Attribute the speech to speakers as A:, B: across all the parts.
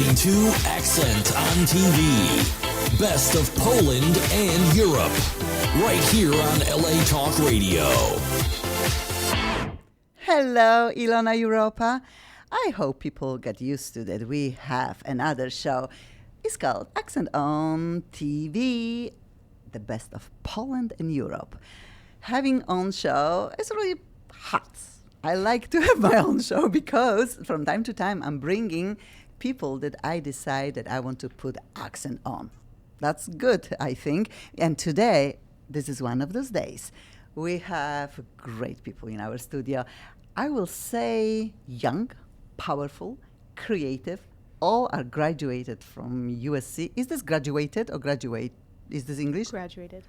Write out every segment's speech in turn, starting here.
A: listening to Accent on TV. Best of Poland and Europe. Right here on LA Talk Radio.
B: Hello, Ilona Europa. I hope people get used to that. We have another show. It's called Accent on TV. The best of Poland and Europe. Having own show is really hot. I like to have my own show because from time to time I'm bringing people that I decide that I want to put accent on. That's good, I think. And today, this is one of those days. We have great people in our studio. I will say young, powerful, creative. All are graduated from USC. Is this graduated or graduate? Is this English?
C: Graduated.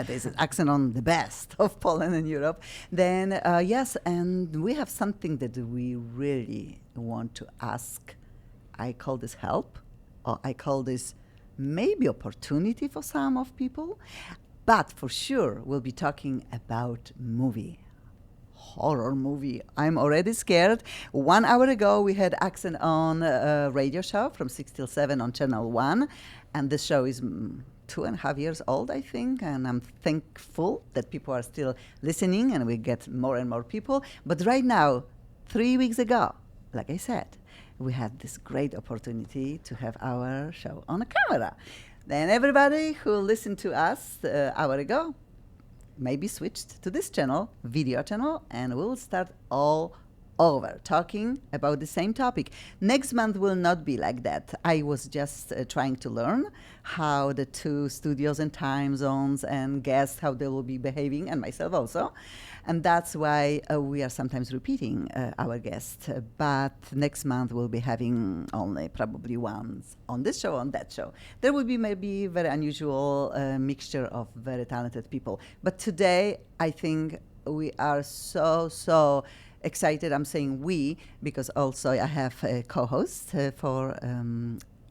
B: This is accent on the best of Poland and Europe. Then, yes, and we have something that we really want to ask. I call this help, or I call this maybe opportunity for some of people. But for sure, we'll be talking about movie. Horror movie. I'm already scared. 1 hour ago, we had Accent on a radio show from 6 till 7 on Channel 1. And this show is 2.5 years old, I think, and I'm thankful that people are still listening and we get more and more people. But right now, 3 weeks ago, like I said, we had this great opportunity to have our show on a camera. Then everybody who listened to us an hour ago maybe switched to this channel, video channel, and we'll start all over talking about the same topic. Next month will not be like that. I was just trying to learn how the two studios and time zones and guests, how they will be behaving, and myself also. And that's why we are sometimes repeating our guests. But next month we'll be having only probably ones on this show, on that show. There will be maybe very unusual mixture of very talented people. But today, I think we are so excited. I'm saying we because also I have a co-host for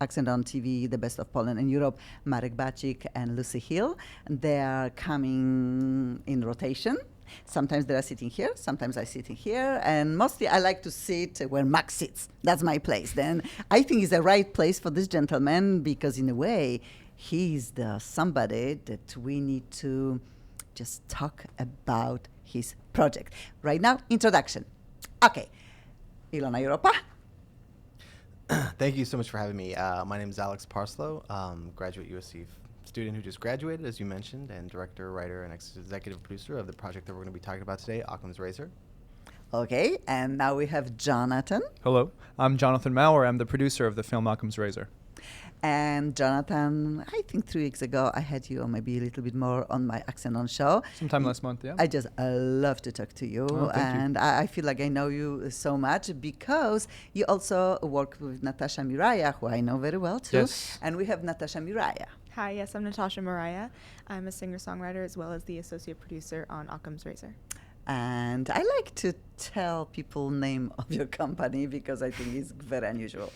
B: Accent on TV, The Best of Poland and Europe, Marek Bacik and Lucy Hill. They are coming in rotation. Sometimes they are sitting here, sometimes I sit here, and mostly I like to sit where Max sits. That's my place. Then I think it's the right place for this gentleman because in a way, he's the somebody that we need to just talk about his project. Right now, introduction. Okay, Ilona Europa.
D: Thank you so much for having me. My name is Alex Parslow, graduate USC student who just graduated, as you mentioned, and director, writer, and executive producer of the project that we're going to be talking about today, Occam's Razor.
B: Okay, and now we have Jonathan.
E: Hello, I'm Jonathan Maurer. I'm the producer of the film Occam's Razor.
B: And Jonathan, I think 3 weeks ago I had you, or maybe a little bit more, on my Accent on show.
E: Sometime last month, yeah.
B: I just love to talk to you,
E: thank you.
B: I feel like I know you so much because you also work with Natasha Miraya, who I know very well too.
E: Yes.
B: And we have Natasha Miraya.
C: Hi, yes, I'm Natasha Mariah. I'm a singer-songwriter as well as the associate producer on Occam's Razor.
B: And I like to tell people name of your company because I think it's very unusual.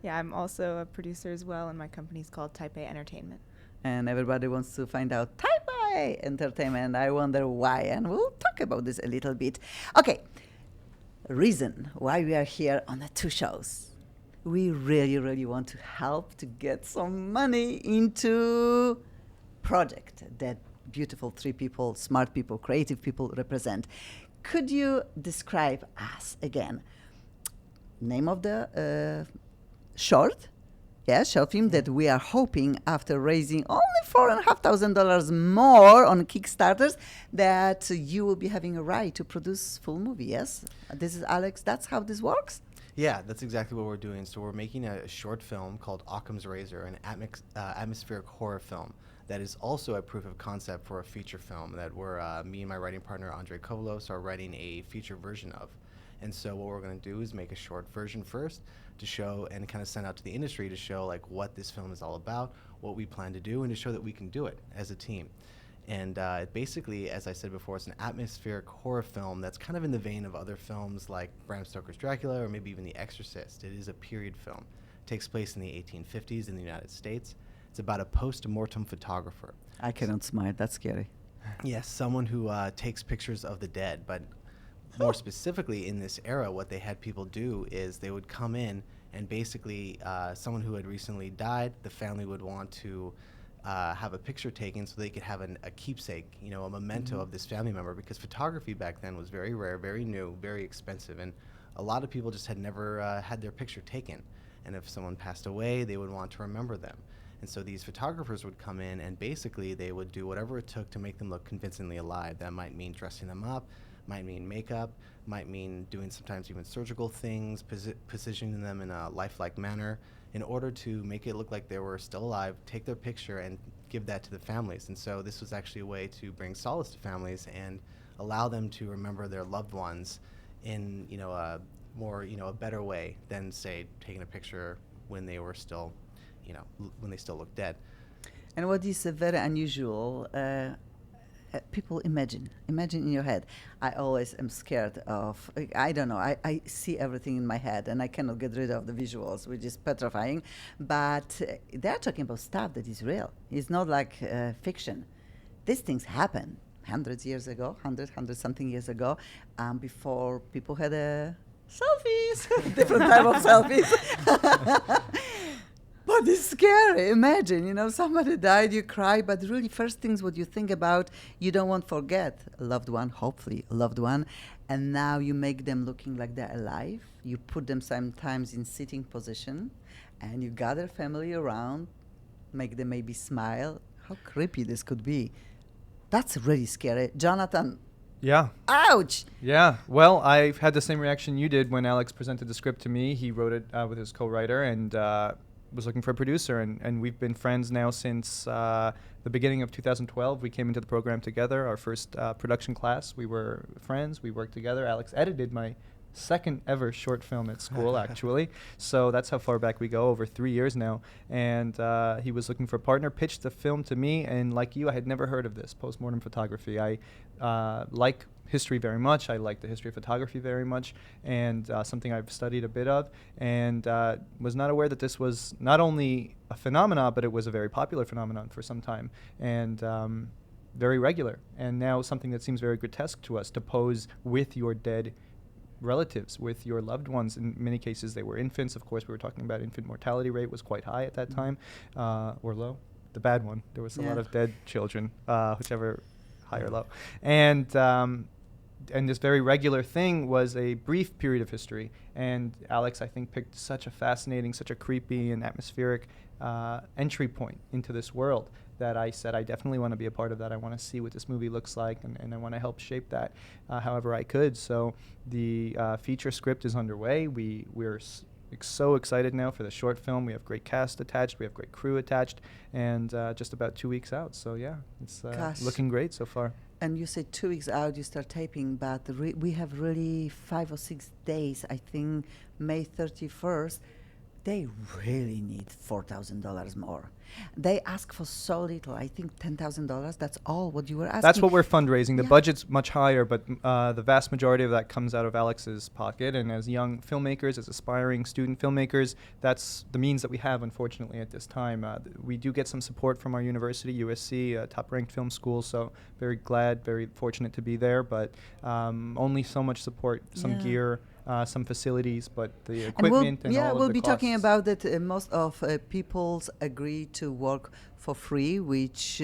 C: Yeah, I'm also a producer as well, and my company's called Type A Entertainment.
B: And everybody wants to find out Type A Entertainment. I wonder why, and we'll talk about this a little bit. Okay, reason why we are here on the two shows. We really want to help to get some money into project that beautiful three people, smart people, creative people represent. Could you describe us again? Name of the short film that we are hoping after raising only $4,500 more on Kickstarters that you will be having a right to produce full movie, yes? This is Alex, that's how this works?
D: Yeah, that's exactly what we're doing. So we're making a short film called Occam's Razor, an atmospheric horror film that is also a proof of concept for a feature film that me and my writing partner, Andrei Kovalos, are writing a feature version of. And so what we're going to do is make a short version first to show and kind of send out to the industry to show like what this film is all about, what we plan to do, and to show that we can do it as a team. And basically, as I said before, it's an atmospheric horror film that's kind of in the vein of other films like Bram Stoker's Dracula or maybe even The Exorcist. It is a period film. It takes place in the 1850s in the United States. It's about a post-mortem photographer.
B: I cannot smile, that's scary.
D: Yes, someone who takes pictures of the dead. But more specifically in this era, what they had people do is they would come in And basically, someone who had recently died, the family would want to have a picture taken so they could have a keepsake, a memento of this family member, because photography back then was very rare, very new, very expensive, and a lot of people just had never had their picture taken. And if someone passed away, they would want to remember them. And so these photographers would come in, and basically they would do whatever it took to make them look convincingly alive. That might mean dressing them up, might mean makeup, might mean doing sometimes even surgical things, positioning them in a lifelike manner in order to make it look like they were still alive, take their picture, and give that to the families. And so this was actually a way to bring solace to families and allow them to remember their loved ones in a more a better way than, say, taking a picture when they were still when they still looked dead.
B: And what is very unusual, people imagine in your head. I always am scared of, I don't know, I see everything in my head and I cannot get rid of the visuals, which is petrifying. But they're talking about stuff that is real. It's not like fiction. These things happen hundred something years ago, before people had selfies, different type of selfies. But it's scary. Imagine, somebody died, you cry, but really first things what you think about, you don't want to forget a loved one, hopefully a loved one, and now you make them looking like they're alive. You put them sometimes in sitting position, and you gather family around, make them maybe smile. How creepy this could be. That's really scary. Jonathan,
E: Yeah.
B: ouch!
E: Yeah. Well, I've had the same reaction you did when Alex presented the script to me. He wrote it with his co-writer and was looking for a producer. And we've been friends now since the beginning of 2012. We came into the program together, our first production class. We were friends. We worked together. Alex edited my second ever short film at school, actually. So that's how far back we go, over 3 years now. And he was looking for a partner, pitched the film to me, and like you, I had never heard of this, postmortem photography. I like history very much. I like the history of photography very much, and something I've studied a bit of, and was not aware that this was not only a phenomenon, but it was a very popular phenomenon for some time, and very regular. And now something that seems very grotesque to us, to pose with your dead relatives, with your loved ones. In many cases they were infants. Of course, we were talking about infant mortality rate was quite high at that time, or low, the bad one. There was a lot of dead children, whichever, high or low. And this very regular thing was a brief period of history. And Alex, I think, picked such a fascinating, such a creepy and atmospheric entry point into this world that I said, I definitely want to be a part of that. I want to see what this movie looks like, and I want to help shape that however I could. So the feature script is underway. We're so excited now for the short film. We have great cast attached. We have great crew attached, and just about 2 weeks out. So yeah, it's looking great so far.
B: And you said 2 weeks out you start taping, but we have really 5 or 6 days. I think May 31st. They really need $4,000 more. They ask for so little. I think $10,000. That's all what you were asking.
E: That's what we're fundraising. The budget's much higher, but the vast majority of that comes out of Alex's pocket. And as young filmmakers, as aspiring student filmmakers, that's the means that we have, unfortunately, at this time. We do get some support from our university, USC, a top-ranked film school. So very glad, very fortunate to be there. But only so much support, some gear. Some facilities, but the equipment and all of
B: we'll
E: the
B: be
E: costs.
B: talking about that. Most of people agree to work for free, which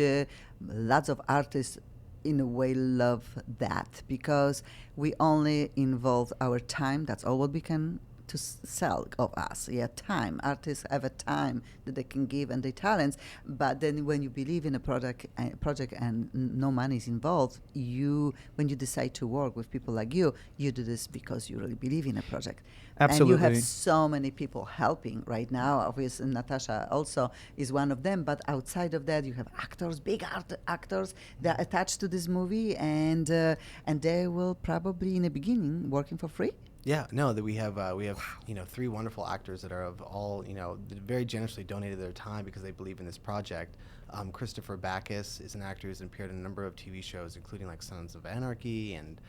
B: lots of artists in a way love that, because we only involve our time. That's all what we can to sell of us. Time. Artists have a time that they can give and their talents, but then when you believe in a project and no money is involved, when you decide to work with people like you do this because you really believe in a project.
E: Absolutely.
B: And you have so many people helping right now. Obviously, Natasha also is one of them, but outside of that, you have actors, big actors that are attached to this movie, and they will probably in the beginning working for free.
D: Yeah, no, that we have 3 wonderful actors that are of all, that very generously donated their time because they believe in this project. Christopher Backus is an actor who's appeared in a number of TV shows, including like Sons of Anarchy and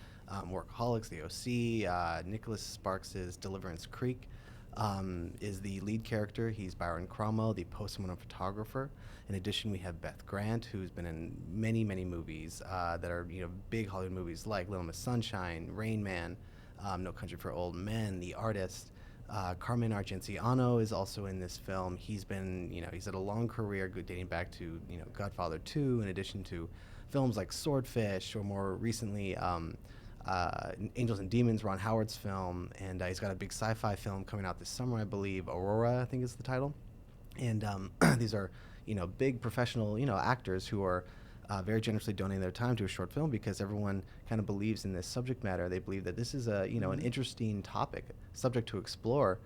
D: Workaholics, The OC. Nicholas Sparks' Deliverance Creek is the lead character. He's Byron Cromwell, the postmortem photographer. In addition, we have Beth Grant, who's been in many, many movies that are big Hollywood movies like Little Miss Sunshine, Rain Man, No Country for Old Men, The Artist. Carmen Argenziano is also in this film. He's been, he's had a long career dating back to, Godfather 2, in addition to films like Swordfish, or more recently, Angels and Demons, Ron Howard's film. And he's got a big sci-fi film coming out this summer, I believe. Aurora, I think is the title. And these are, big professional, actors who are very generously donating their time to a short film, because everyone kind of believes in this subject matter. They believe that this is a, an interesting topic, subject to explore,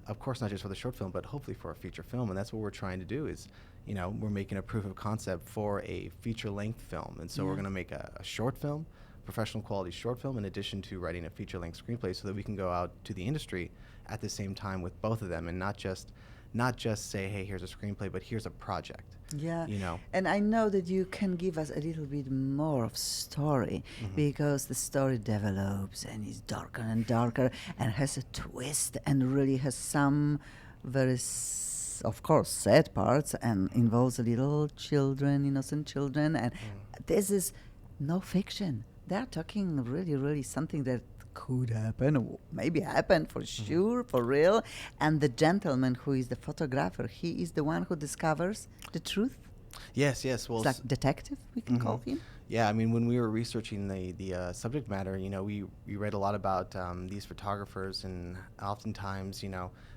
D: of course, not just for the short film, but hopefully for a feature film. And that's what we're trying to do is, we're making a proof of concept for a feature-length film. And so we're going to make a short film, professional quality short film, in addition to writing a feature-length screenplay, so that we can go out to the industry at the same time with both of them, and not just say, hey, here's a screenplay, but here's a project.
B: Yeah. And I know that you can give us a little bit more of story, because the story develops and is darker and darker and has a twist and really has some very, of course, sad parts, and involves little children, innocent children. And this is no fiction. They're talking really, really something that could happen, or maybe happened for sure, for real. And the gentleman who is the photographer, he is the one who discovers the truth.
D: Yes. Well,
B: It's like detective, we can call him.
D: Yeah, I mean, when we were researching the subject matter, we read a lot about these photographers, and oftentimes,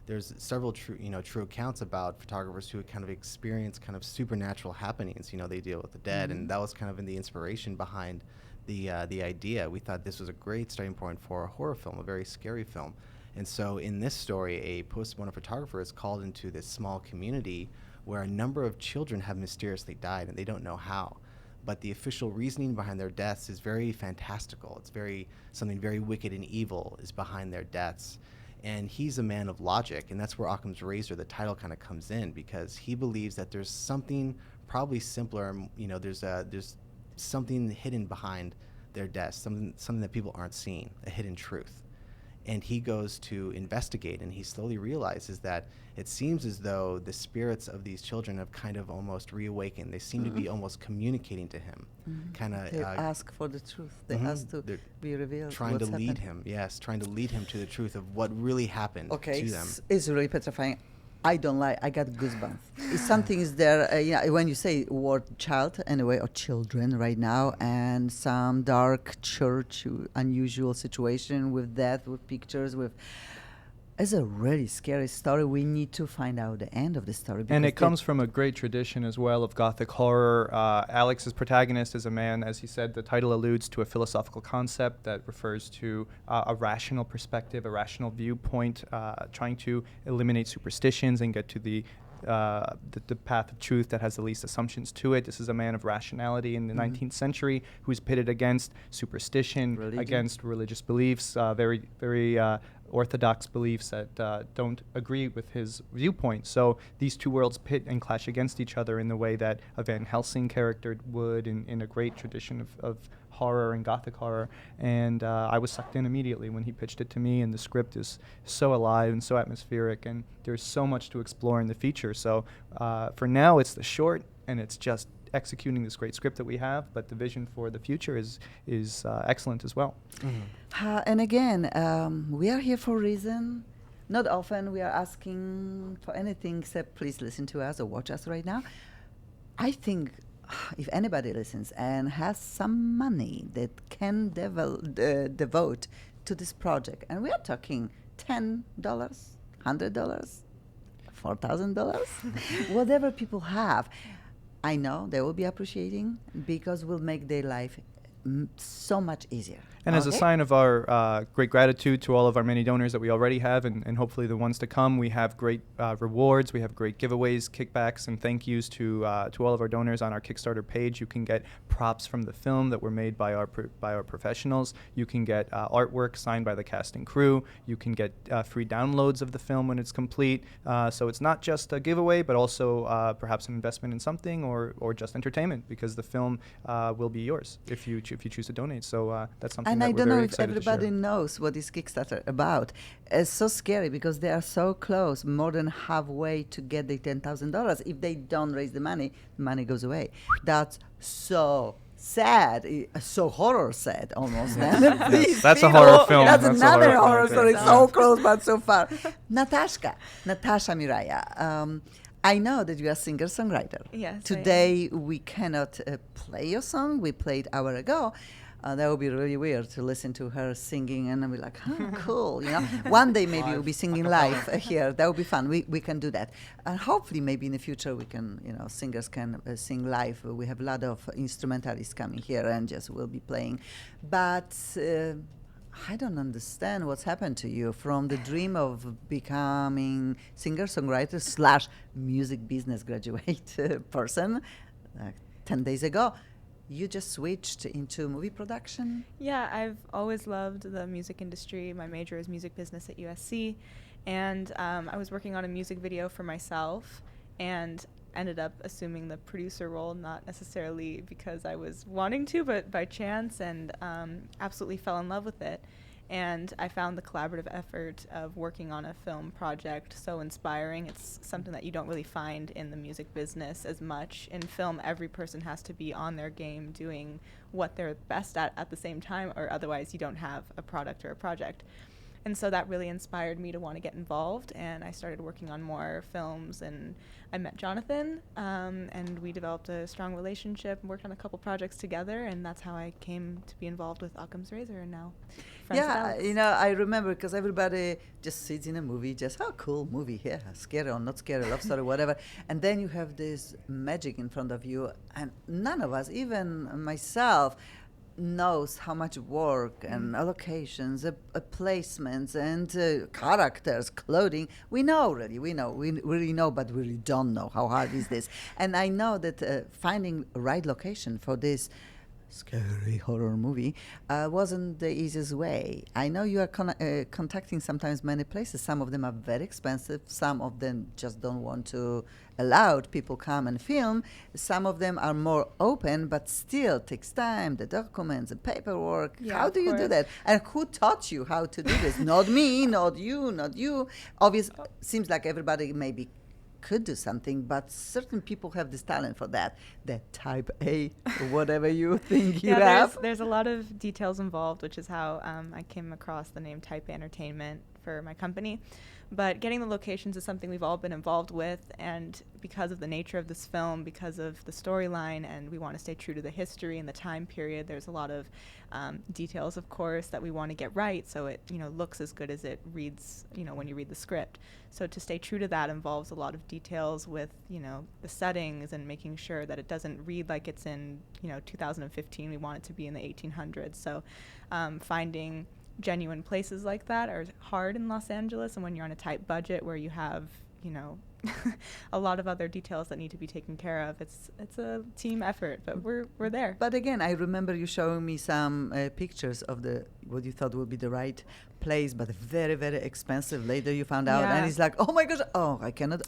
D: there's several true accounts about photographers who kind of experience kind of supernatural happenings. They deal with the dead, and that was kind of in the inspiration behind the idea. We thought this was a great starting point for a horror film, a very scary film. And so in this story, a post-mortem photographer is called into this small community where a number of children have mysteriously died, and they don't know how. But the official reasoning behind their deaths is very fantastical. It's something very wicked and evil is behind their deaths. And he's a man of logic, and that's where Occam's Razor, the title, kind of comes in, because he believes that there's something probably simpler. There's something hidden behind their deaths, something that people aren't seeing, a hidden truth. And he goes to investigate, and he slowly realizes that it seems as though the spirits of these children have kind of almost reawakened. They seem to be almost communicating to him, kind of.
B: They ask for the truth. They ask to be revealed.
D: Trying to
B: what's
D: lead
B: happened.
D: him, trying to lead him to the truth of what really happened to them.
B: It's really petrifying. I don't lie. I got goosebumps. If something is there, when you say word child, anyway, or children right now, and some dark church, unusual situation with death, with pictures, it's a really scary story. We need to find out the end of the story.
E: And it comes from a great tradition as well of Gothic horror. Alex's protagonist is a man, as he said, the title alludes to a philosophical concept that refers to a rational perspective, a rational viewpoint, trying to eliminate superstitions and get to the path of truth that has the least assumptions to it. This is a man of rationality in the 19th century who's pitted against superstition, against religious beliefs, very, very orthodox beliefs that don't agree with his viewpoint. So these two worlds pit and clash against each other in the way that a Van Helsing character would in a great tradition of horror and Gothic horror. And I was sucked in immediately when he pitched it to me, and the script is so alive and so atmospheric, and there's so much to explore in the feature. So for now, it's the short, and it's just executing this great script that we have, but the vision for the future is excellent as well.
B: And again, we are here for a reason. Not often we are asking for anything except please listen to us or watch us right now. I think if anybody listens and has some money that can devote to this project, and we are talking $10, $100, $4,000, whatever people have, I know they will be appreciating, because we'll make their life so much easier.
E: And as a sign of our great gratitude to all of our many donors that we already have, and hopefully the ones to come, we have great rewards, we have great giveaways, kickbacks, and thank yous to all of our donors on our Kickstarter page. You can get props from the film that were made by our professionals. You can get artwork signed by the cast and crew. You can get free downloads of the film when it's complete. So it's not just a giveaway, but also perhaps an investment in something, or just entertainment, because the film will be yours if you choose to donate. So that's something.
B: And
E: I
B: don't know if everybody knows what is Kickstarter about. It's so scary because they are so close, more than halfway to get the $10,000. If they don't raise the money goes away. That's so sad, so horror sad almost.
E: That's a horror film.
B: That's
E: That's a
B: another
E: horror
B: horror
E: film.
B: story,
E: Yeah.
B: so close but so far. Natasha Miraya. I know that you are a singer-songwriter.
C: Yes, I am.
B: Today we cannot play your song. We played hour ago. That would be really weird to listen to her singing and I'll be like, huh, cool, you know. One day maybe we'll be singing live here. That would be fun. We can do that. And hopefully maybe in the future we can, you know, singers can sing live. We have a lot of instrumentalists coming here and just will be playing. But I don't understand what's happened to you from the dream of becoming singer-songwriter slash music business graduate person 10 days ago. You just switched into movie production?
C: Yeah, I've always loved the music industry. My major is music business at USC, and I was working on a music video for myself and ended up assuming the producer role, not necessarily because I was wanting to, but by chance, and absolutely fell in love with it. And I found the collaborative effort of working on a film project so inspiring. It's something that you don't really find in the music business as much. In film, every person has to be on their game doing what they're best at the same time, or otherwise you don't have a product or a project. And so that really inspired me to want to get involved, and I started working on more films, and I met Jonathan, and we developed a strong relationship and worked on a couple projects together, and that's how I came to be involved with Occam's Razor, and now friends with
B: Yeah,
C: Alex.
B: you know, I remember because everybody just sits in a movie, just, oh, cool movie, yeah, scary or not scary, love story, whatever. And then you have this magic in front of you, and none of us, even myself, knows how much work and allocations, placements, and characters, clothing. We know, really, we really know, but we really don't know how hard is this. And I know that finding a right location for this scary horror movie wasn't the easiest way. I know you are contacting sometimes many places. Some of them are very expensive. Some of them just don't want to allow people come and film. Some of them are more open, but still takes time, the documents, the paperwork.
C: Yeah,
B: How
C: of
B: do you do
C: course.
B: that? And who taught you how to do this? Not me, not you, not you. Seems like everybody maybe could do something, but certain people have this talent for that. That type A, whatever you think you have.
C: There's a lot of details involved, which is how I came across the name Type A Entertainment for my company. But getting the locations is something we've all been involved with, and because of the nature of this film, because of the storyline, and we want to stay true to the history and the time period, there's a lot of details, of course, that we want to get right so it looks as good as it reads when you read the script. So to stay true to that involves a lot of details with the settings and making sure that it doesn't read like it's in 2015. We want it to be in the 1800s. So finding genuine places like that are hard in Los Angeles, and when you're on a tight budget where you have a lot of other details that need to be taken care of, it's a team effort, but we're there.
B: But again, I remember you showing me some pictures of what you thought would be the right place, but very, very expensive. Later you found out, and
C: Yeah.
B: it's like, oh my gosh, I cannot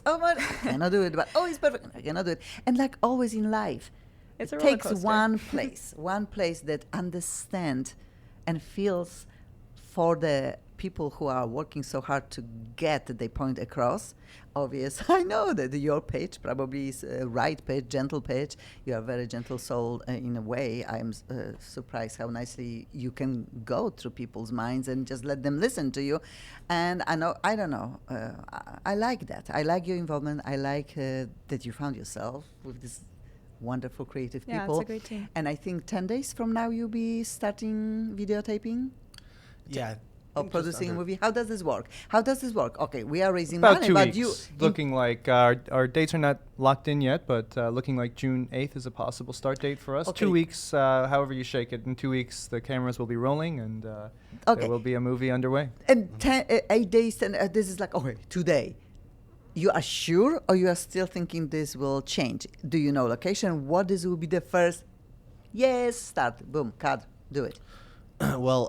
B: do it, but it's perfect, I cannot do it. And like always in life,
C: It's a
B: it
C: roller
B: takes
C: coaster.
B: one place that understands and feels for the people who are working so hard to get the point across. Obvious, I know that your page probably is a right page, gentle page. You are very gentle soul in a way. I'm surprised how nicely you can go through people's minds and just let them listen to you. And I don't know. I like that. I like your involvement. I like that you found yourself with this wonderful creative
C: Yeah,
B: people.
C: it's a great team.
B: And I think 10 days from now you'll be starting videotaping
D: Yeah.
B: or producing a movie. How does this work? Okay, we are raising
E: About
B: money,
E: 2
B: but
E: weeks.
B: you
E: Looking like our dates are not locked in yet, but looking like June 8th is a possible start date for us.
B: Okay.
E: 2 weeks, however you shake it. In 2 weeks, the cameras will be rolling, and
B: Okay.
E: there will be a movie underway.
B: and 8 days, and this is like, okay, today. You are sure, or you are still thinking this will change? Do you know location? What this will be the first? Yes, start, boom, cut, do it.
D: Well,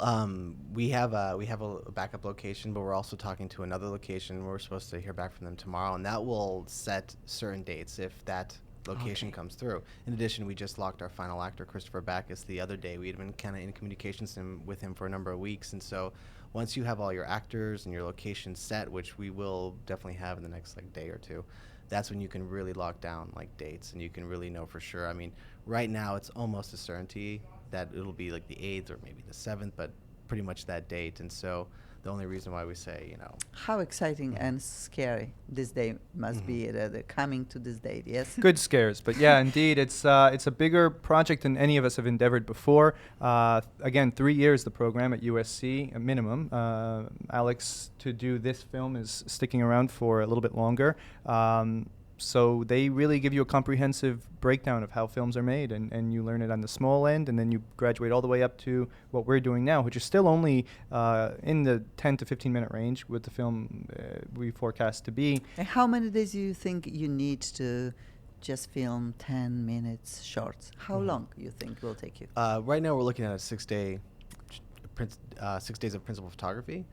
D: we have a backup location, but we're also talking to another location. We're supposed to hear back from them tomorrow, and that will set certain dates if that location comes through. In addition, we just locked our final actor, Christopher Backus, the other day. We had been kind of in communications with him for a number of weeks, and so once you have all your actors and your location set, which we will definitely have in the next day or two, that's when you can really lock down like dates and you can really know for sure. I mean, right now it's almost a certainty that it'll be like the 8th or maybe the 7th, but pretty much that date. And so the only reason why we say, you know,
B: How exciting and scary this day must be, the coming to this date, yes?
E: Good scares, but yeah, indeed, it's a bigger project than any of us have endeavored before. Again, 3 years the program at USC, a minimum. Alex, to do this film, is sticking around for a little bit longer. So they really give you a comprehensive breakdown of how films are made, and you learn it on the small end, and then you graduate all the way up to what we're doing now, which is still only in the 10 to 15 minute range with the film we forecast to be.
B: And how many days do you think you need to just film 10 minutes shorts? How long you think will take you?
D: Right now we're looking at a 6 day, 6 days of principal photography.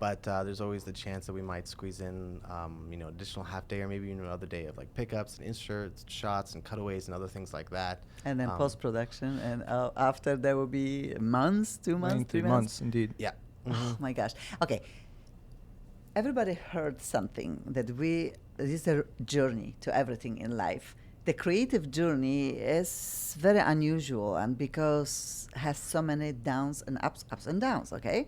D: But there's always the chance that we might squeeze in, you know, additional half day or maybe even another day of like pickups and inserts, shots and cutaways and other things like that.
B: And then post-production, and after there will be months, 2 months, 3
E: months, indeed.
D: Yeah.
B: Oh my gosh. Okay. Everybody heard something that this is a journey to everything in life. The creative journey is very unusual, and because has so many downs and ups and downs, okay?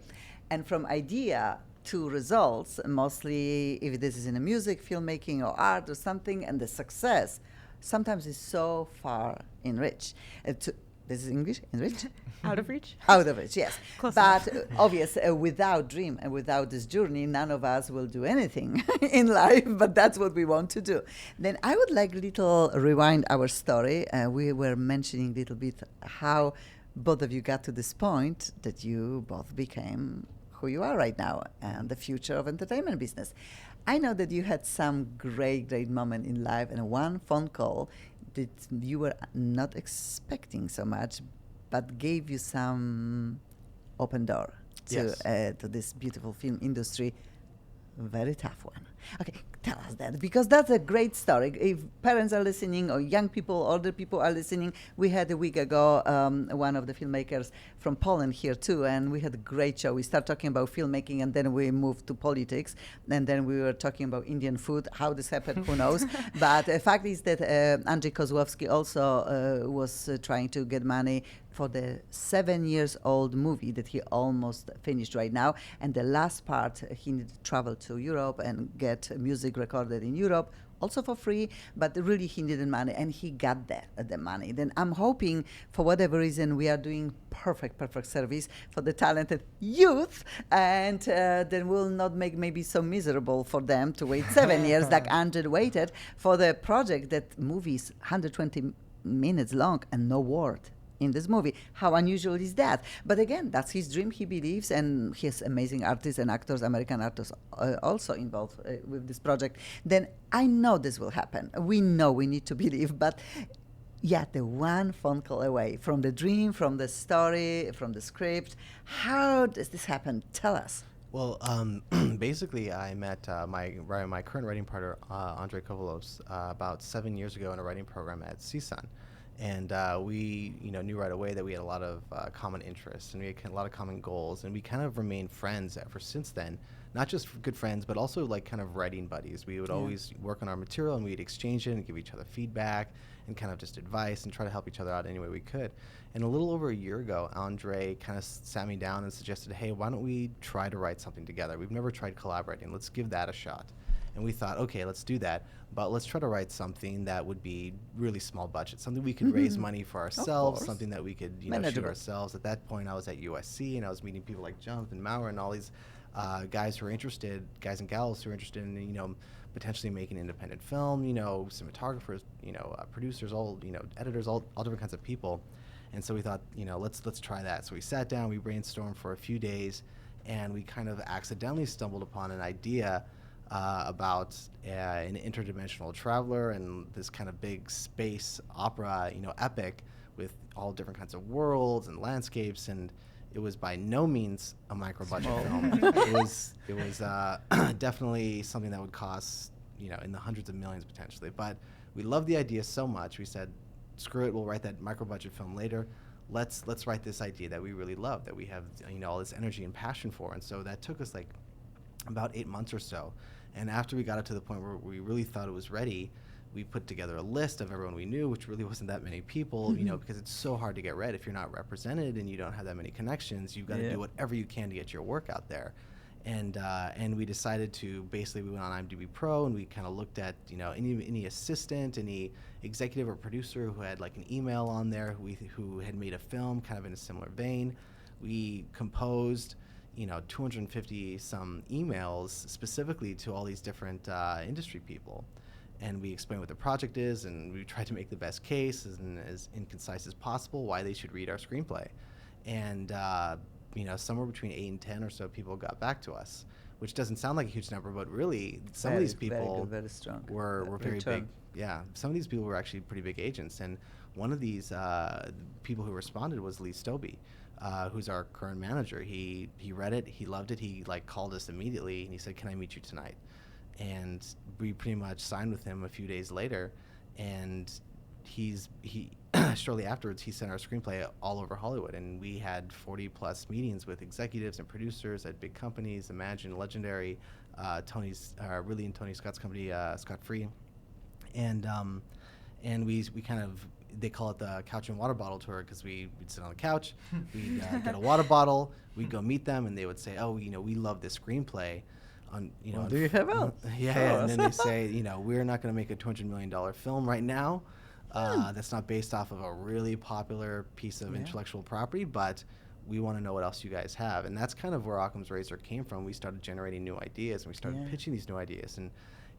B: And from idea to results, mostly if this is in a music, filmmaking, or art or something, and the success sometimes is so far in reach. This is English, in reach?
C: Out of reach?
B: Out of reach, yes.
C: Close
B: But
C: enough.
B: obviously, without dream and without this journey, none of us will do anything in life, but that's what we want to do. Then I would like little rewind our story. We were mentioning a little bit how both of you got to this point that you both became who you are right now and the future of entertainment business. I know that you had some great moment in life, and one phone call that you were not expecting so much, but gave you some open door
D: Yes.
B: to this beautiful film industry. Very tough one. Okay, tell us that, because that's a great story. If parents are listening, or young people, older people are listening, we had a week ago one of the filmmakers from Poland here too, and we had a great show. We started talking about filmmaking, and then we moved to politics, and then we were talking about Indian food. How this happened, who knows? But the fact is that Andrzej Kozłowski also was trying to get money for the 7-year-old movie that he almost finished right now. And the last part, he needed to travel to Europe and get music recorded in Europe, also for free, but really he needed money, and he got the money. Then I'm hoping, for whatever reason, we are doing perfect service for the talented youth, and then we'll not make maybe so miserable for them to wait 7 years like Andrzej waited for the project that movies 120 minutes long and no word in this movie. How unusual is that? But again, that's his dream, he believes, and he has amazing artists and actors, American actors also involved with this project. Then I know this will happen. We know, we need to believe, but yeah, the one phone call away from the dream, from the story, from the script. How does this happen? Tell us.
D: Well, basically, I met my current writing partner, Andrzej Kovalovs, about 7 years ago in a writing program at CSUN. And we, knew right away that we had a lot of common interests, and we had a lot of common goals, and we kind of remained friends ever since then. Not just good friends, but also like kind of writing buddies. We would always work on our material, and we'd exchange it and give each other feedback and kind of just advice and try to help each other out any way we could. And a little over a year ago, Andrzej kind of sat me down and suggested, hey, why don't we try to write something together? We've never tried collaborating. Let's give that a shot. And we thought, okay, let's do that, but let's try to write something that would be really small budget, something we could raise money for ourselves,
B: course.
D: something that we could shoot
B: Manageable.
D: ourselves. At that point, I was at USC, and I was meeting people like Jump and Maurer and all these guys who are interested, guys and gals who are interested in, potentially making independent film, cinematographers, producers, all, editors, all different kinds of people. And so we thought, let's try that. So we sat down, we brainstormed for a few days, and we kind of accidentally stumbled upon an idea about an interdimensional traveler and this kind of big space opera, epic with all different kinds of worlds and landscapes, and it was by no means a micro-budget film. It was definitely something that would cost, in the hundreds of millions potentially. But we loved the idea so much, we said, screw it, we'll write that micro-budget film later. Let's write this idea that we really love, that we have, all this energy and passion for. And so that took us like about 8 months or so. And after we got it to the point where we really thought it was ready, we put together a list of everyone we knew, which really wasn't that many people, you know, because it's so hard to get read. If you're not represented and you don't have that many connections, you've got to do whatever you can to get your work out there. And we decided to basically, we went on IMDb Pro and we kind of looked at, you know, any assistant, any executive or producer who had like an email on there who had made a film kind of in a similar vein. We composed, you know, 250 some emails specifically to all these different industry people. And we explained what the project is, and we tried to make the best case and as concise as possible why they should read our screenplay. And you know, somewhere between 8 and 10 or so people got back to us, which doesn't sound like a huge number, but really some of these people
B: very strong.
D: were very big. Yeah, some of these people were actually pretty big agents. And one of these people who responded was Lee Stobie, who's our current manager. He read it, he loved it, he like called us immediately and he said, "Can I meet you tonight?" And we pretty much signed with him a few days later, and he shortly afterwards he sent our screenplay all over Hollywood, and we had 40 plus meetings with executives and producers at big companies, Imagine, Legendary, Tony Scott's company, Scott Free, and we kind of, they call it the couch and water bottle tour, because we'd sit on the couch, we'd get a water bottle, we'd go meet them, and they would say, "Oh, you know, we love this screenplay." You know,
B: do you have out?
D: Yeah, and then they say, you know, we're not going to make a $200 million film right now. That's not based off of a really popular piece of intellectual property, but we want to know what else you guys have. And that's kind of where Occam's Razor came from. We started generating new ideas, and we started pitching these new ideas.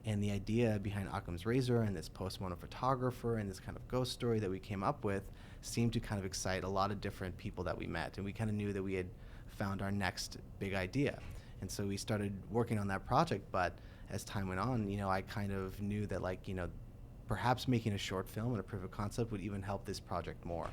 D: And the idea behind Occam's Razor and this postmortem photographer and this kind of ghost story that we came up with seemed to kind of excite a lot of different people that we met. And we kind of knew that we had found our next big idea. And so we started working on that project, but as time went on, you know, I kind of knew that, like, you know, perhaps making a short film and a proof of concept would even help this project more.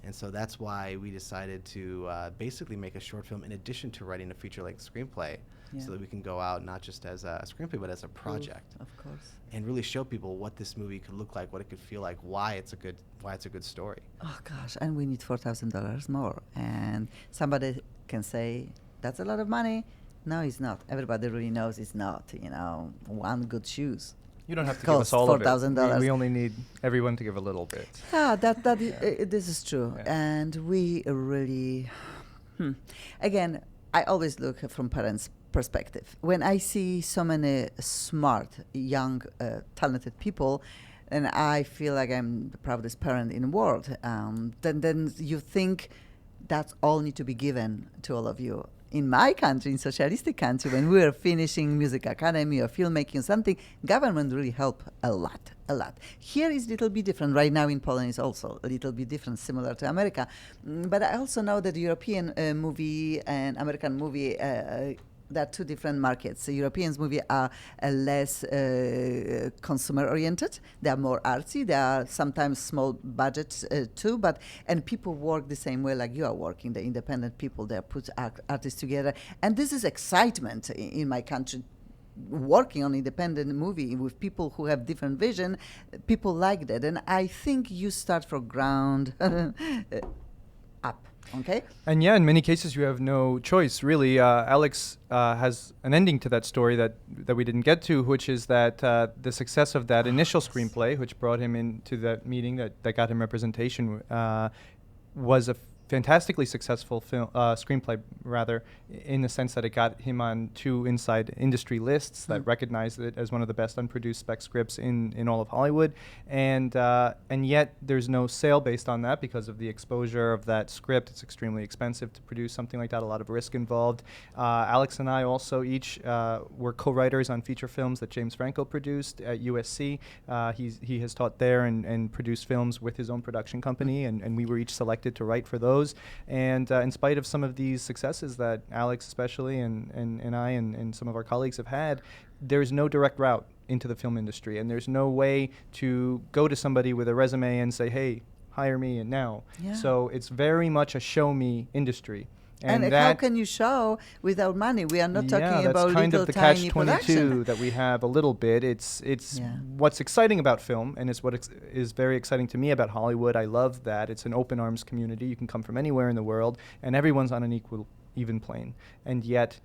D: And so that's why we decided to basically make a short film in addition to writing a feature-length screenplay, so that we can go out not just as a screenplay, but as a project.
B: Of course.
D: And really show people what this movie could look like, what it could feel like, why it's a good story.
B: Oh gosh, and we need $4,000 more. And somebody can say, "That's a lot of money." No, it's not. Everybody really knows it's not. You know, one good shoes.
E: You don't have to give us all of it.
B: $4,000.
E: We only need everyone to give a little bit.
B: Yeah, this is true.
E: Yeah.
B: And we really, again, I always look from parents' perspective. When I see so many smart, young, talented people, and I feel like I'm the proudest parent in the world, then you think that's all need to be given to all of you. In my country, in socialistic country, when we were finishing music academy or filmmaking or something, government really helped a lot. Here is a little bit different. Right now in Poland is also a little bit different, similar to America. But I also know that European movie and American movie, there are two different markets. The Europeans movie are less consumer-oriented. They are more artsy. They are sometimes small budgets too, and people work the same way like you are working. The independent people, they put artists together, and this is excitement in my country. Working on independent movie with people who have different vision, people like that, and I think you start from ground up. Okay.
E: And yeah, in many cases you have no choice, really. Alex has an ending to that story that we didn't get to, which is that the success of that initial screenplay, which brought him into that meeting that got him representation, was a fantastically successful screenplay, rather, in the sense that it got him on 2 inside industry lists that recognized it as one of the best unproduced spec scripts in all of Hollywood, and yet there's no sale based on that because of the exposure of that script. It's extremely expensive to produce something like that, a lot of risk involved. Alex and I also each were co-writers on feature films that James Franco produced at USC. He has taught there and produced films with his own production company, and we were each selected to write for those. And in spite of some of these successes that Alex especially and I and some of our colleagues have had, there's no direct route into the film industry, and there's no way to go to somebody with a resume and say, "Hey, hire me," and now.
B: Yeah.
E: So it's very much a show me industry.
B: And how can you show without money? We are not talking about
E: that's kind
B: little
E: of the
B: tiny
E: catch-22
B: production.
E: that we have a little bit. It's what's exciting about film, and it's what is very exciting to me about Hollywood. I love that it's an open arms community. You can come from anywhere in the world, and everyone's on an even plane. And yet,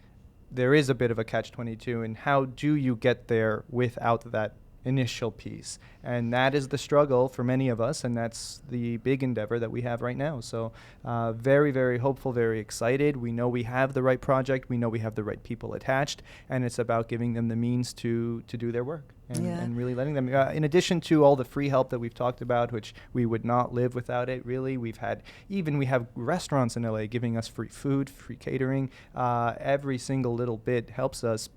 E: there is a bit of a catch-22, and how do you get there without that initial piece? And that is the struggle for many of us, and that's the big endeavor that we have right now. So very, very hopeful, very excited. We know we have the right project, we know we have the right people attached, and it's about giving them the means to do their work. And really letting them, in addition to all the free help that we've talked about, which we would not live without it, really. We have restaurants in LA giving us free food, free catering. Every single little bit helps us.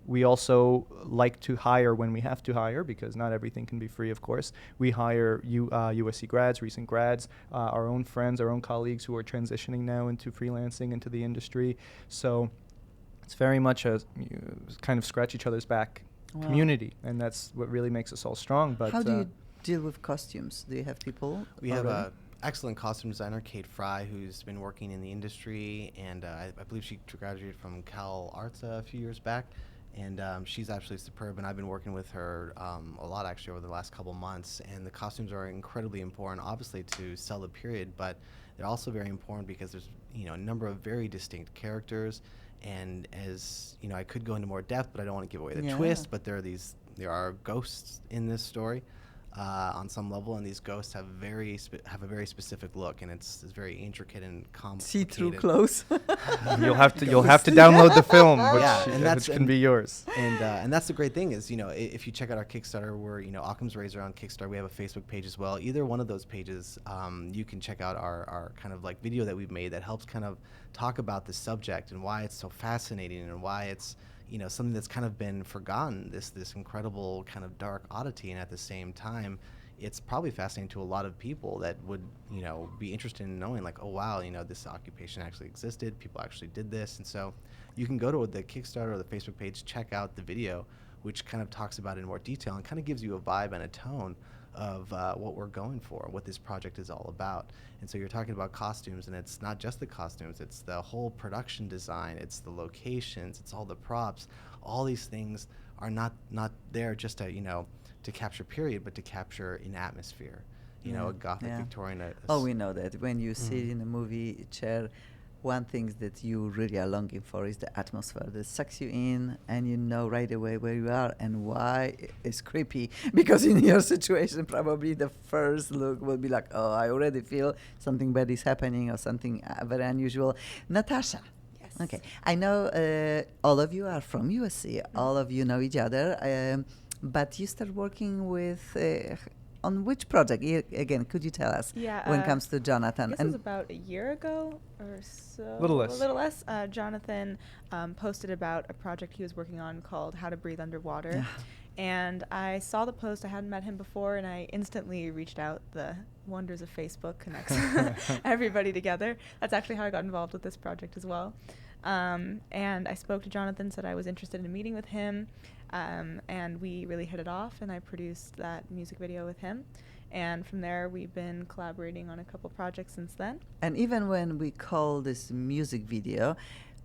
E: We also like to hire when we have to hire, because not everything can be free, of course. We hire USC grads, recent grads, our own friends, our own colleagues who are transitioning now into freelancing, into the industry. So it's very much a kind of scratch each other's back community, and that's what really makes us all strong. But
B: how do you deal with costumes? Do you have people?
D: We have an excellent costume designer, Kate Fry, who's been working in the industry, and I believe she graduated from Cal Arts a few years back, and she's absolutely superb, and I've been working with her a lot actually over the last couple months, and the costumes are incredibly important, obviously, to sell the period, but they're also very important because there's a number of very distinct characters. And as you know, I could go into more depth, but I don't want to give away the twist. But there are ghosts in this story on some level, and these ghosts have have a very specific look, and it's very intricate and complicated.
B: See-through clothes.
E: You'll have to download the film, which can be yours.
D: And that's the great thing is, if you check out our Kickstarter, we're Occam's Razor on Kickstarter. We have a Facebook page as well. Either one of those pages, you can check out our kind of like video that we've made that helps kind of talk about the subject and why it's so fascinating and why it's something that's kind of been forgotten, this incredible kind of dark oddity, and at the same time it's probably fascinating to a lot of people that would be interested in knowing, like, oh wow, this occupation actually existed, people actually did this. And so you can go to the Kickstarter or the Facebook page, check out the video, which kind of talks about it in more detail and kind of gives you a vibe and a tone of what we're going for, what this project is all about. And so you're talking about costumes, and it's not just the costumes, it's the whole production design, it's the locations, it's all the props. All these things are not there just to capture period, but to capture an atmosphere, a Gothic Victorian.
B: We know that when you sit in a movie chair, one thing that you really are longing for is the atmosphere that sucks you in, and you know right away where you are and why it's creepy. Because in your situation, probably the first look will be like, oh, I already feel something bad is happening or something very unusual. Natasha.
C: Yes.
B: Okay. I know all of you are from USC. All of you know each other. But you start working with... on which project? Again, could you tell us when it comes to Jonathan?
C: I guess it was about a year ago or so.
E: A little less.
C: Jonathan posted about a project he was working on called How to Breathe Underwater. And I saw the post. I hadn't met him before, and I instantly reached out. The wonders of Facebook connects everybody together. That's actually how I got involved with this project as well. And I spoke to Jonathan, said I was interested in meeting with him. And we really hit it off, and I produced that music video with him. And from there, we've been collaborating on a couple projects since then.
B: And even when we call this music video,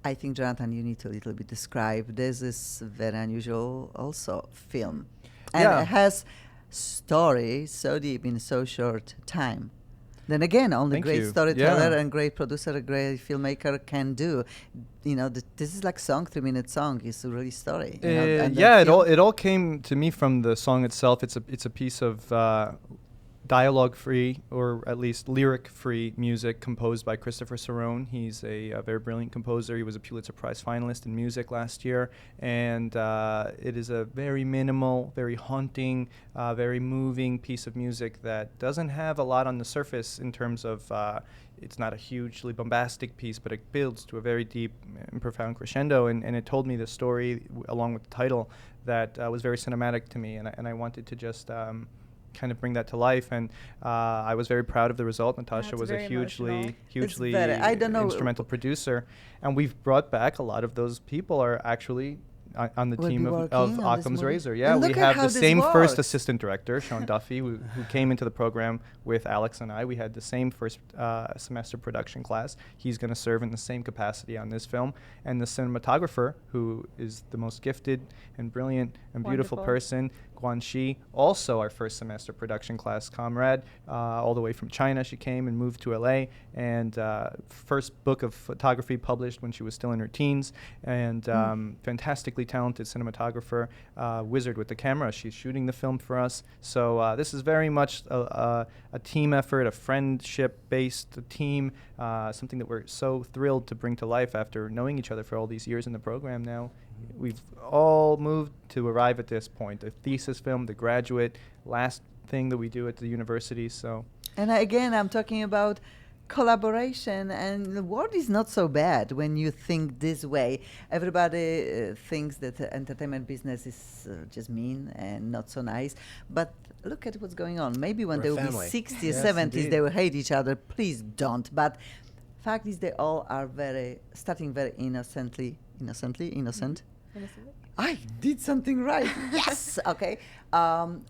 B: I think, Jonathan, you need to a little bit describe. There's this very unusual also film. And it has story so deep in so short time. Then again, only great storyteller and great producer, a great filmmaker can do. This is like song, 3-minute song. It's a really story.
E: It all came to me from the song itself. It's a piece of dialogue-free, or at least lyric-free music composed by Christopher Cerrone. He's a very brilliant composer. He was a Pulitzer Prize finalist in music last year, and it is a very minimal, very haunting, very moving piece of music that doesn't have a lot on the surface in terms of it's not a hugely bombastic piece, but it builds to a very deep and profound crescendo, and it told me the story along with the title that was very cinematic to me, and I wanted to just kind of bring that to life, and I was very proud of the result. Natasha was a hugely instrumental producer, and we've brought back a lot of those people are actually on the team of Occam's Razor. Yeah, we have the same first assistant director, Sean Duffy, who came into the program with Alex and I. We had the same first semester production class. He's going to serve in the same capacity on this film. And the cinematographer, who is the most gifted and brilliant and beautiful person, Guanxi, also our first semester production class comrade, all the way from China. She came and moved to LA, and first book of photography published when she was still in her teens, and fantastically talented cinematographer, wizard with the camera. She's shooting the film for us. So this is very much a team effort, a friendship-based team, something that we're so thrilled to bring to life after knowing each other for all these years in the program now. We've all moved to arrive at this point. The thesis film, the graduate, last thing that we do at the university. So,
B: And again, I'm talking about collaboration, and the world is not so bad when you think this way. Everybody thinks that the entertainment business is just mean and not so nice, but look at what's going on. Maybe when
D: We're
B: they
D: a
B: will be
D: family.
B: 60s,
D: Yes,
B: 70s,
D: indeed.
B: they will hate each other. Please don't. But fact is, they all are starting very innocent. I did something right. Yes. Okay. And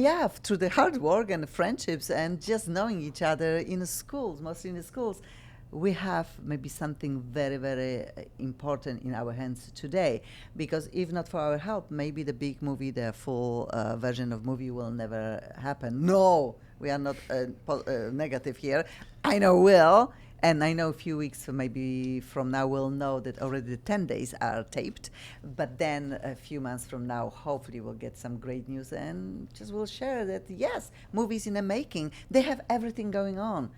B: yeah, through the hard work and friendships and just knowing each other in the schools, mostly in the schools, we have maybe something very, very important in our hands today. Because if not for our help, maybe the big movie, the full version of movie will never happen. No, we are not negative here. I know will. And I know a few weeks maybe from now we'll know that already the 10 days are taped. But then a few months from now, hopefully we'll get some great news and just we'll share that, yes, movies in the making, they have everything going on,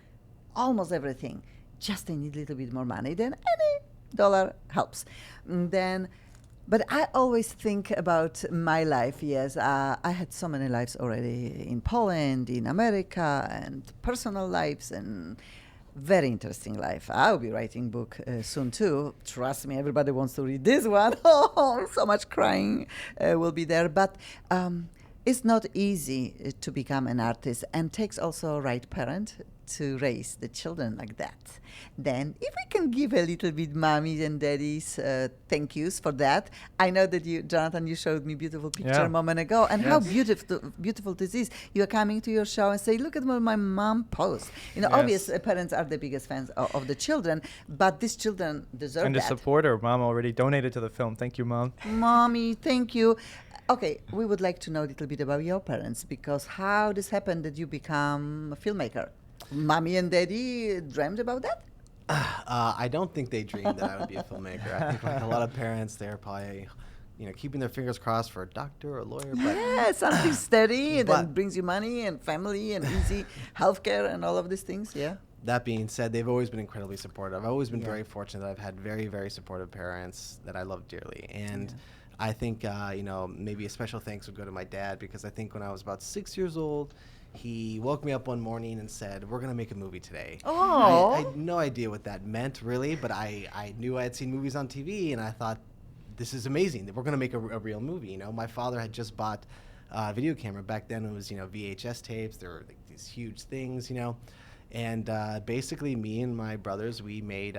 B: almost everything. Just they need a little bit more money, then any dollar helps. But I always think about my life, yes. I had so many lives already in Poland, in America, and personal lives, and very interesting life. I'll be writing book soon too. Trust me, everybody wants to read this one. Oh, so much crying will be there. But it's not easy to become an artist, and takes also a right parent to raise the children like that. Then if we can give a little bit mommies and daddies thank yous for that. I know that you, Jonathan, you showed me beautiful picture a moment ago, and how beautiful this is. You are coming to your show and say, look at what my mom posts. You know, obvious parents are the biggest fans of the children, but these children deserve
E: and
B: that.
E: to support her, Mom already donated to the film. Thank you, Mom.
B: Mommy, thank you. Okay, we would like to know a little bit about your parents, because how this happened that you become a filmmaker? Mommy and Daddy dreamed about that?
D: I don't think they dreamed that I would be a filmmaker. I think like a lot of parents, they're probably, keeping their fingers crossed for a doctor or a lawyer. But
B: Yeah, something steady and then
D: But-
B: brings you money and family and easy healthcare and all of these things. Yeah.
D: that being said, they've always been incredibly supportive. I've always been
B: Yeah.
D: very fortunate that I've had very, very supportive parents that I love dearly. And I think, maybe a special thanks would go to my dad, because I think when I was about 6 years old, he woke me up one morning and said, we're going to make a movie today.
B: Oh.
D: I had no idea what that meant, really, but I knew I had seen movies on TV, and I thought, this is amazing, that we're going to make a real movie. My father had just bought a video camera. Back then it was, VHS tapes. There were like, these huge things, And basically me and my brothers, we made...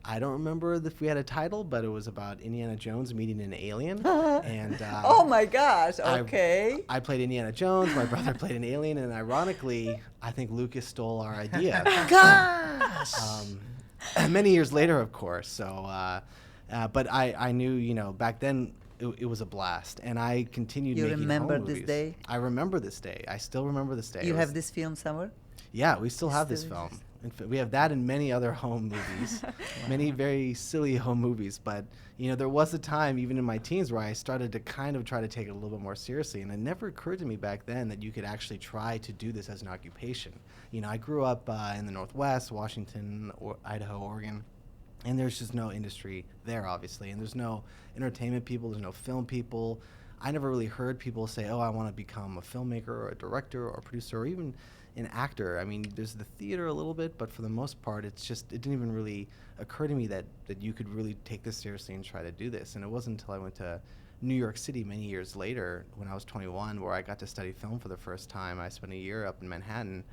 D: I don't remember if we had a title, but it was about Indiana Jones meeting an alien. And
B: Oh my gosh. Okay.
D: I played Indiana Jones. My brother played an alien, and ironically, I think Lucas stole our idea.
B: Gosh.
D: Many years later, of course. So, but I knew, back then it was a blast, and I continued
B: You
D: making
B: remember
D: home
B: this
D: movies.
B: day?
D: I remember this day. I still remember this day.
B: You
D: It
B: have
D: was-
B: this film somewhere?
D: Yeah, we still have this
B: Still
D: film. We have that and many other home movies, many very silly home movies. But, there was a time, even in my teens, where I started to kind of try to take it a little bit more seriously. And it never occurred to me back then that you could actually try to do this as an occupation. I grew up in the Northwest, Washington, Idaho, Oregon. And there's just no industry there, obviously. And there's no entertainment people, there's no film people. I never really heard people say, oh, I want to become a filmmaker or a director or a producer or even an actor. I mean, there's the theater a little bit, but for the most part, it didn't even really occur to me that you could really take this seriously and try to do this. And it wasn't until I went to New York City many years later, when I was 21, where I got to study film for the first time. I spent a year up in Manhattan,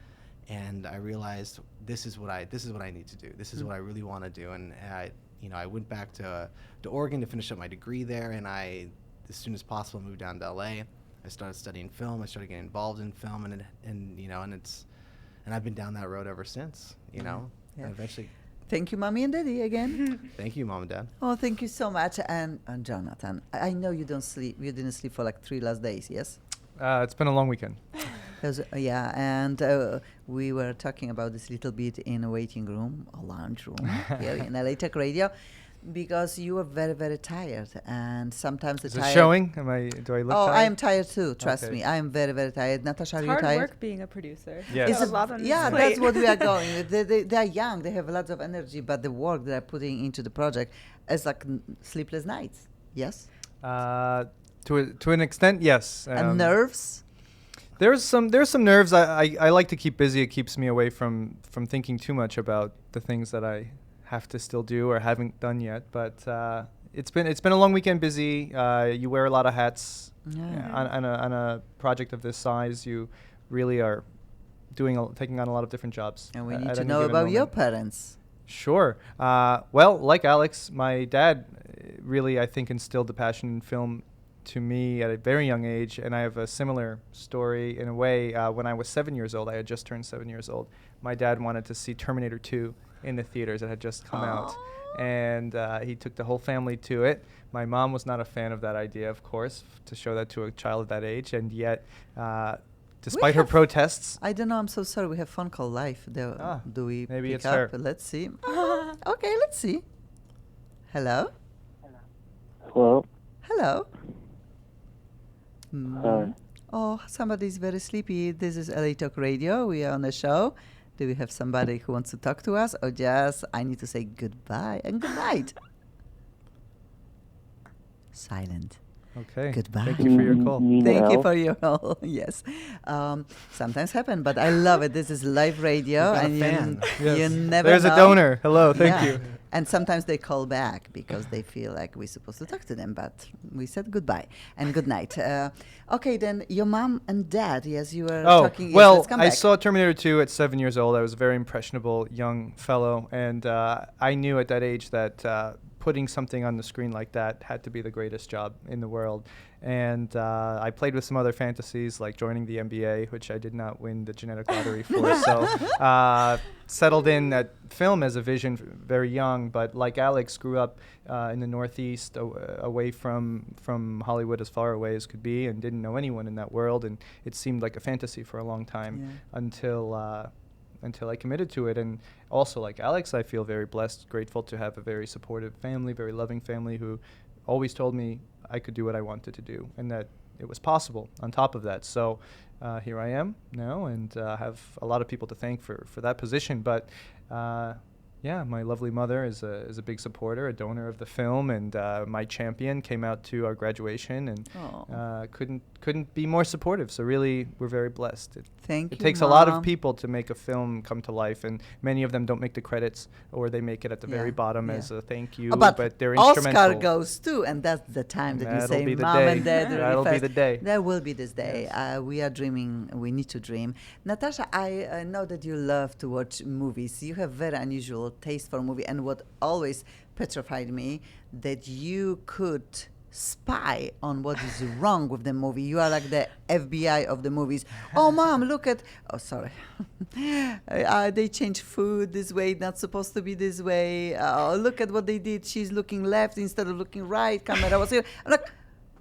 D: and I realized this is what I need to do. This is what I really want to do. And I went back to Oregon to finish up my degree there, and I, as soon as possible, moved down to LA. I started studying film. I started getting involved in film, and I've been down that road ever since.
B: Yeah.
D: And eventually
B: Thank you, Mommy and Daddy, again.
D: Thank you, Mom and Dad.
B: Oh, thank you so much. And Jonathan, I know you don't sleep. You didn't sleep for like 3 last days, yes?
E: It's been a long weekend.
B: Yeah, and we were talking about this little bit in a waiting room, a lounge room here in LA Tech Radio, because you were very, very tired, and sometimes the
E: Is it
B: tired.
E: showing? Do I look
B: Oh,
E: tired?
B: I am tired too. Trust
E: Okay.
B: me, I am very, very tired. Natasha, are
C: It's
B: you
C: hard
B: tired?
C: work being a producer.
E: Yes.
C: It's
B: It's
C: a lot on
B: yeah,
C: your
B: that's
C: plate.
B: what we are going with. They are young. They have lots of energy, but the work they are putting into the project is like sleepless nights. Yes,
E: To an extent, yes.
B: and nerves.
E: There's some nerves. I like to keep busy. It keeps me away from thinking too much about the things that I have to still do or haven't done yet. But it's been a long weekend. Busy. You wear a lot of hats.
B: Yeah.
E: On a project of this size. You really are taking on a lot of different jobs.
B: And we
E: at
B: need to
E: any
B: know
E: given
B: about your
E: moment.
B: parents.
E: Sure. Well, like Alex, my dad really, I think, instilled the passion in film to me at a very young age, and I have a similar story in a way. When I was 7 years old, I had just turned 7 years old, my dad wanted to see Terminator 2 in the theaters. It had just come out, and he took the whole family to it. My mom was not a fan of that idea, of course, to show that to a child of that age, and yet, despite her
B: have-
E: protests,
B: I don't know. I'm so sorry. We have phone call live. Do we
E: maybe
B: pick
E: it's
B: up?
E: her.
B: Let's see. Okay, let's see. Hello.
F: Hello.
B: Hello.
F: Hi.
B: Oh, somebody's very sleepy. This is LA Talk Radio. We are on a show. Do we have somebody who wants to talk to us, or just I need to say goodbye and good night? Silent.
E: okay.
B: Goodbye.
E: Thank you for your call.
B: Thank you for your call. Yes. Sometimes happen, but I love it. This is live radio,
D: We've got a
B: and
D: fan.
B: you
E: Yes.
B: never
E: There's
B: know.
E: a donor. Hello. Thank
B: Yeah.
E: you.
B: And sometimes they call back because they feel like we're supposed to talk to them, but we said goodbye and good night. Okay, then your mom and dad, yes, you were talking. Yes,
E: Well,
B: let's come
E: I
B: back.
E: saw Terminator 2 at 7 years old. I was a very impressionable young fellow, and I knew at that age that putting something on the screen like that had to be the greatest job in the world. And I played with some other fantasies, like joining the NBA, which I did not win the genetic lottery for. So settled in at film as a vision very young, but like Alex, grew up in the Northeast, away from Hollywood, as far away as could be, and didn't know anyone in that world. And it seemed like a fantasy for a long time until I committed to it. And also, like Alex, I feel very blessed, grateful to have a very supportive family, very loving family who always told me I could do what I wanted to do and that it was possible on top of that. So here I am now, and have a lot of people to thank for that position. But yeah, my lovely mother is a big supporter, a donor of the film, and my champion came out to our graduation and couldn't be more supportive. So really, we're very blessed.
B: Thank
E: It
B: you,
E: takes a lot of
B: Mom.
E: people to make a film come to life, and many of them don't make the credits, or they make it at the very
B: Yeah,
E: bottom
B: yeah.
E: as a thank you,
B: but
E: they're
B: Oscar
E: instrumental.
B: goes too, and that's the time that you
E: That'll
B: say,
E: be the
B: Mom
E: day.
B: and Dad.
E: That'll be
B: first."
E: the day.
B: There will be this day. We are dreaming. We need to dream. Natasha, I know that you love to watch movies. You have very unusual taste for movie, and what always petrified me that you could spy on what is wrong with the movie. You are like the FBI of the movies. Oh, Mom, look at. Oh, sorry. They changed food this way. Not supposed to be this way. Oh, look at what they did. She's looking left instead of looking right. Camera was here. I'm like,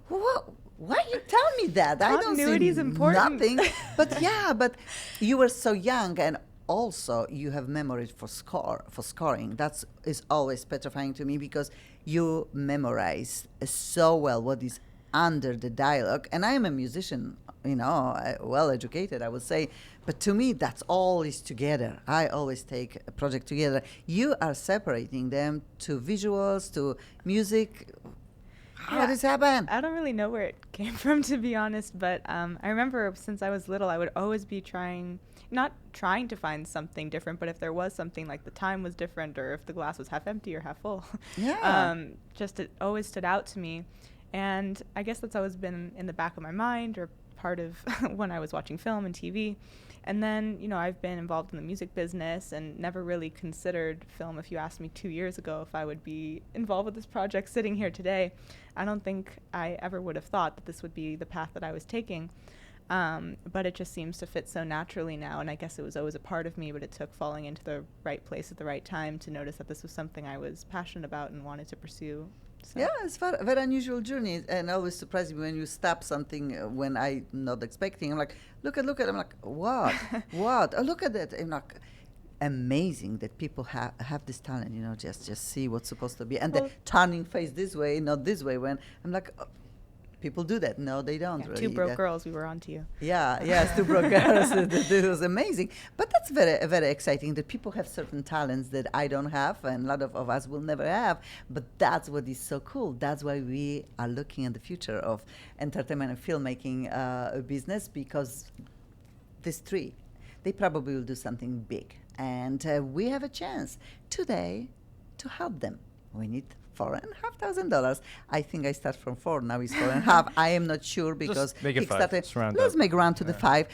B: what? Why you tell me that? I don't
C: Continuity
B: see
C: is important.
B: nothing. But yeah, but you were so young, and also you have memory for scoring. That is always petrifying to me because you memorize so well what is under the dialogue. And I am a musician, well educated, I would say. But to me, that's all is together. I always take a project together. You are separating them to visuals, to music. How
C: Yeah.
B: does this happen?
C: I don't really know where it came from, to be honest, but I remember since I was little, I would always be not trying to find something different, but if there was something, like the time was different, or if the glass was half empty or half full,
B: Yeah.
C: just it always stood out to me. And I guess that's always been in the back of my mind, or part of when I was watching film and TV. And then, I've been involved in the music business and never really considered film. If you asked me 2 years ago if I would be involved with this project sitting here today, I don't think I ever would have thought that this would be the path that I was taking. But it just seems to fit so naturally now. And I guess it was always a part of me, but it took falling into the right place at the right time to notice that this was something I was passionate about and wanted to pursue. So.
B: Yeah, it's a very unusual journey, and always surprised me when you stop something when I not expecting. I'm like, look at. I'm like, what? What? Oh, look at that! I'm like, amazing that people have this talent. Just see what's supposed to be, and the turning face this way, not this way. When I'm like, oh, people do that. No, they don't.
C: Yeah,
B: really.
C: two broke girls. We were on to you.
B: Yeah, yes, two broke girls. This was amazing. But that's very exciting that people have certain talents that I don't have, and a lot of us will never have. But that's what is so cool. That's why we are looking at the future of entertainment and filmmaking business, because these three, they probably will do something big. And we have a chance today to help them. We need $4,500. I think I start from 4. Now it's 4.5. I am not sure because
E: Just make it 5.
B: Let's make round to the 5.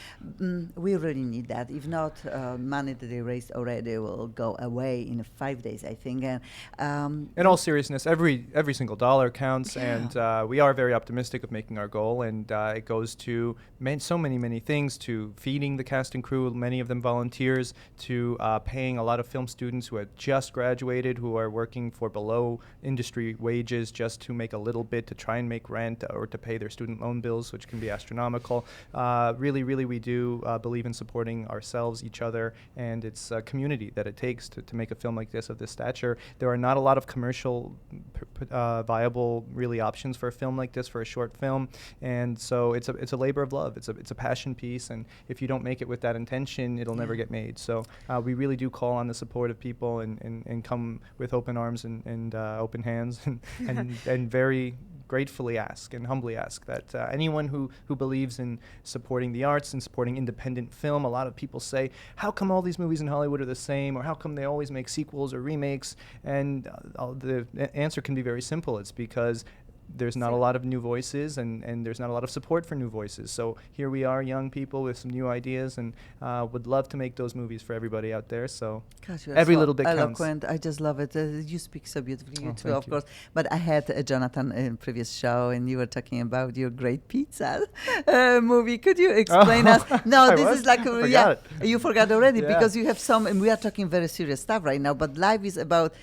B: We really need that. If not, money that they raised already will go away in 5 days, I think. And
E: in all seriousness, every single dollar counts, and we are very optimistic of making our goal. And it goes to so many things: to feeding the cast and crew, many of them volunteers, to paying a lot of film students who had just graduated, who are working for below industry wages just to make a little bit to try and make rent or to pay their student loan bills, which can be astronomical. Really, we do believe in supporting ourselves, each other, and it's a community that it takes to make a film like this of this stature. There are not a lot of commercial viable really options for a film like this, for a short film, and so it's a labor of love. It's a passion piece, and if you don't make it with that intention, it'll never get made. So we really do call on the support of people and come with open arms and open hands and very gratefully ask and humbly ask that anyone who believes in supporting the arts and supporting independent film. A lot of people say, how come all these movies in Hollywood are the same, or how come they always make sequels or remakes? And the answer can be very simple. It's because there's not a lot of new voices, and there's not a lot of support for new voices. So here we are, young people with some new ideas, and would love to make those movies for everybody out there. So
B: gosh, you are
E: every
B: so
E: little bit
B: eloquent.
E: counts.
B: I just love it. You speak so beautifully, you too,
E: thank
B: of
E: you.
B: course. But I had Jonathan in previous show, and you were talking about your great pizza movie. Could you explain us? No,
E: I
B: this
E: was?
B: is like
E: Forgot it.
B: you forgot already
E: Yeah.
B: because you have some, and we are talking very serious stuff right now. But life is about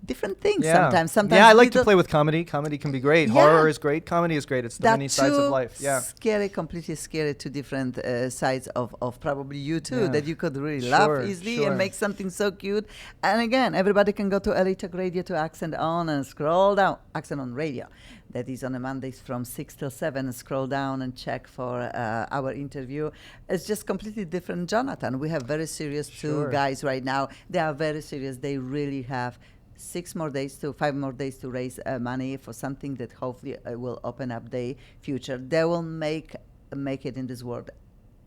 B: different things sometimes.
E: Yeah, I
B: we
E: like to
B: don't-
E: play with comedy. Comedy can be great.
B: Yeah.
E: Horror is great. Comedy is great. It's the
B: That
E: many sides of
B: too
E: life. Yeah.
B: Scary, completely scary, two different sides of probably you too,
E: Yeah.
B: that you could really
E: Sure,
B: laugh easily
E: sure.
B: and make something so cute. And again, everybody can go to LA Talk Radio to Accent On and scroll down. Accent On Radio. That is on a Mondays from 6 till 7. Scroll down and check for our interview. It's just completely different Jonathan. We have very serious
E: Sure.
B: two guys right now. They are very serious. They really have 5 more days to raise money for something that hopefully will open up their future. They will make it in this world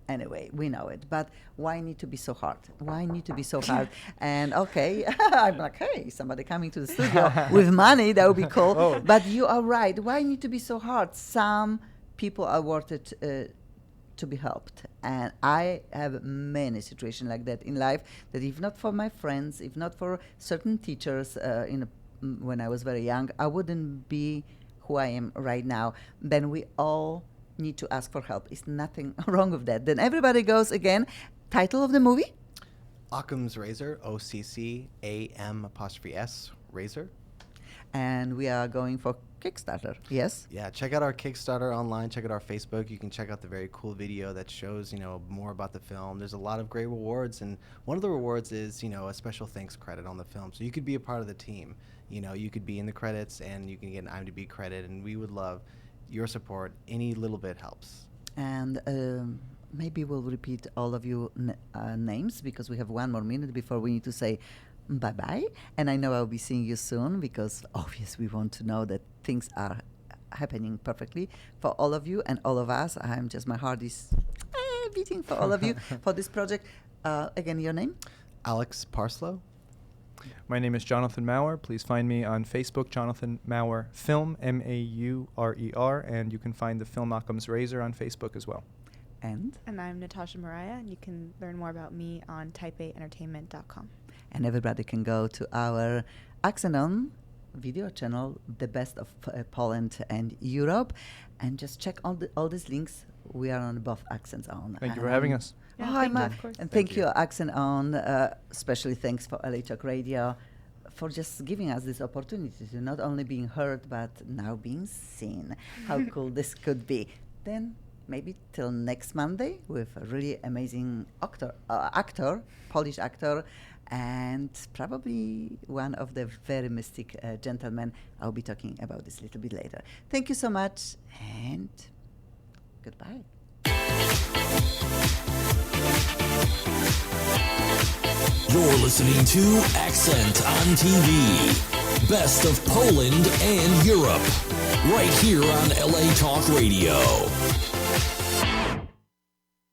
B: anyway. We know it. But why need to be so hard? Why need to be so hard? And okay, I'm like, hey, somebody coming to the studio with money, that would be cool.
E: Oh.
B: But you are right. Why need to be so hard? Some people are worth it to be helped. And I have many situations like that in life, that if not for my friends, if not for certain teachers when I was very young, I wouldn't be who I am right now. Then we all need to ask for help. It's nothing wrong with that. Then everybody goes again. Title of the movie?
D: Occam's Razor, OCCAM''S, Razor.
B: And we are going for Kickstarter. Yes?
D: Yeah, check out our Kickstarter online. Check out our Facebook. You can check out the very cool video that shows, more about the film. There's a lot of great rewards, and one of the rewards is, a special thanks credit on the film. So you could be a part of the team. You could be in the credits, and you can get an IMDb credit, and we would love your support. Any little bit helps.
B: And maybe we'll repeat all of you names, because we have 1 more minute before we need to say bye-bye. And I know I'll be seeing you soon, because obviously we want to know that things are happening perfectly for all of you and all of us. My heart is beating for all of you for this project. Again, your name?
D: Alex Parslow.
E: My name is Jonathan Maurer. Please find me on Facebook, Jonathan Maurer Film, Maurer, and you can find the film Occam's Razor on Facebook as well.
B: And
C: I'm Natasha Mariah, and you can learn more about me on type8entertainment.com.
B: everybody can go to our Accent On video channel, The Best of Poland and Europe. And just check all these links. We are on both Accents On.
E: Thank you for having us.
C: Yeah,
B: Hi,
C: thank you,
B: Ma.
C: of course.
B: And
D: Thank
B: thank
D: you.
B: you, Accent On. Especially thanks for LA Talk Radio for just giving us this opportunity to not only being heard, but now being seen. How cool this could be. Then maybe till next Monday with a really amazing actor, Polish actor, and probably one of the very mystic gentlemen. I'll be talking about this a little bit later. Thank you so much, and goodbye.
A: You're listening to Accent on TV. Best of Poland and Europe. Right here on LA Talk Radio.